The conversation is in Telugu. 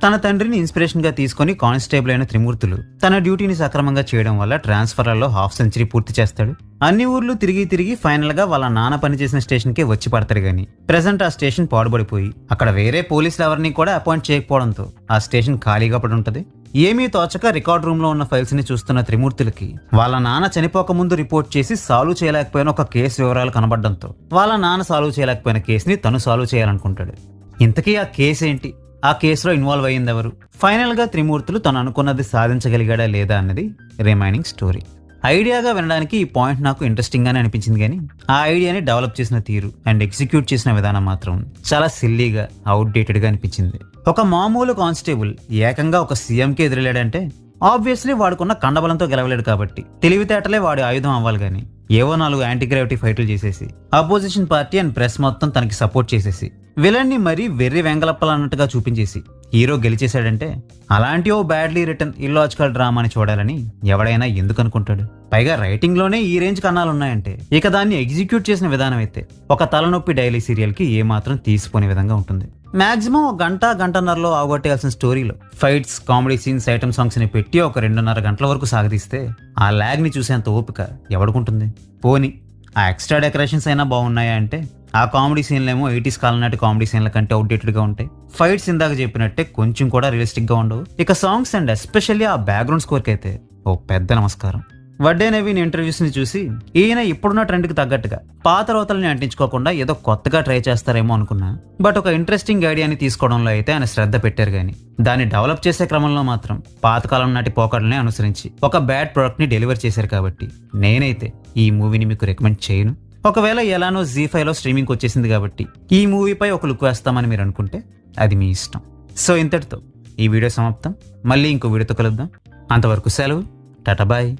తన తండ్రిని ఇన్స్పిరేషన్ గా తీసుకుని కానిస్టేబుల్ అయిన త్రిమూర్తులు తన డ్యూటీని సక్రమంగా చేయడం వల్ల ట్రాన్స్ఫర్లలో హాఫ్ సెంచరీ పూర్తి చేస్తాడు. అన్ని ఊర్లు తిరిగి ఫైనల్ గా వాళ్ళ నాన్న పనిచేసిన స్టేషన్ కే వచ్చి పడతాడు గాని ప్రెసెంట్ ఆ స్టేషన్ పాడుబడిపోయి అక్కడ వేరే పోలీసులు ఎవరిని కూడా అపాయింట్ చేయకపోవడంతో ఆ స్టేషన్ ఖాళీగా పడి ఉంటది. ఏమీ తోచక రికార్డ్ రూమ్ లో ఉన్న ఫైల్స్ ని చూస్తున్న త్రిమూర్తులకి వాళ్ళ నాన్న చనిపోక ముందు రిపోర్ట్ చేసి సాల్వ్ చేయలేకపోయిన ఒక కేసు వివరాలు కనబడడంతో వాళ్ళ నాన్న సాల్వ్ చేయలేకపోయిన కేసుని తను సాల్వ్ చేయాలనుకుంటాడు. ఇంతకీ ఆ కేసు ఏంటి, ఆ కేసులో ఇన్వాల్వ్ అయ్యింది ఎవరు, ఫైనల్ గా త్రిమూర్తులు తను అనుకున్నది సాధించగలిగాడా లేదా అన్నది రిమైనింగ్ స్టోరీ. ఐడియాగా వినడానికి ఈ పాయింట్ నాకు ఇంట్రెస్టింగ్ గానే అనిపించింది, కానీ ఆ ఐడియాని డెవలప్ చేసిన తీరు అండ్ ఎగ్జిక్యూట్ చేసిన విధానం మాత్రం చాలా సిల్లీగా అవుట్డేటెడ్ గా అనిపించింది. ఒక మామూలు కానిస్టేబుల్ ఏకంగా ఒక సీఎంకి ఎదురెళ్ళాడంటే ఆబ్వియస్లీ వాడుకున్న కండబలంతో గెలవలేడు కాబట్టి తెలివితేటలే వాడి ఆయుధం అవ్వాలి, కానీ ఏవో 4 యాంటీగ్రావిటీ ఫైట్లు చేసేసి అపోజిషన్ పార్టీ అండ్ ప్రెస్ మొత్తం తనకి సపోర్ట్ చేసేసి విలన్ని మరీ వెర్రి వెంగళప్పలన్నట్టుగా చూపించేసి హీరో గెలిచేశాడంటే అలాంటి ఓ బ్యాడ్లీ రిటర్న్ ఇల్లాజికల్ డ్రామాని చూడాలని ఎవడైనా ఎందుకు అనుకుంటాడు? పైగా రైటింగ్ లోనే ఈ రేంజ్ కన్నాలున్నాయంటే ఇక దాన్ని ఎగ్జిక్యూట్ చేసిన విధానం అయితే ఒక తలనొప్పి డైలీ సీరియల్ కి ఏమాత్రం తీసిపోని విధంగా ఉంటుంది. మాక్సిమం ఒక గంటన్నరలో అవగొట్టేయాల్సిన స్టోరీలో fights, comedy scenes, item songs ని పెట్టి ఒక 2.5 గంటల వరకు సాగదీస్తే ఆ ల్యాగ్ ని చూసేంత ఓపిక ఎవడుకుంటుంది? పోని ఆ ఎక్స్ట్రా డెకరేషన్స్ అయినా బాగున్నాయా అంటే ఆ కామెడీ సీన్లేమో 80s కాలం నాటి కామెడీ సీన్ల కంటే అవుట్డేటెడ్ గా ఉంటాయి. ఫైట్స్ ఇందాక చెప్పినట్టే కొంచెం కూడా రియలిస్టిక్ గా ఉండవు. ఇక సాంగ్స్ అండ్ ఎస్పెషల్లీ ఆ బ్యాక్గ్రౌండ్ స్కోర్ కి అయితే ఓ పెద్ద నమస్కారం. వడ్డే నవీన్ ఇంటర్వ్యూస్ ని చూసి ఈయన ఇప్పుడున్న ట్రెండ్ కి తగ్గట్టుగా పాత రోతల్ని అంటించుకోకుండా ఏదో కొత్తగా ట్రై చేస్తారేమో అనుకున్నా. బట్ ఒక ఇంట్రెస్టింగ్ ఐడియాని తీసుకోవడంలో అయితే ఆయన శ్రద్ధ పెట్టారు, కానీ దాన్ని డెవలప్ చేసే క్రమంలో మాత్రం పాతకాలం నాటి పోకడల్ని అనుసరించి ఒక బ్యాడ్ ప్రొడక్ట్ ని డెలివర్ చేశారు. కాబట్టి నేనైతే ఈ మూవీని మీకు రికమెండ్ చేయను. ఒకవేళ ఎలానో ZEE5లో స్ట్రీమింగ్ వచ్చేసింది కాబట్టి ఈ మూవీపై ఒక లుక్ వేస్తామని మీరు అనుకుంటే అది మీ ఇష్టం. సో ఇంతటితో ఈ వీడియో సమాప్తం. మళ్ళీ ఇంకో వీడియోతో కలుద్దాం. అంతవరకు సెలవు. టాటా బాయ్.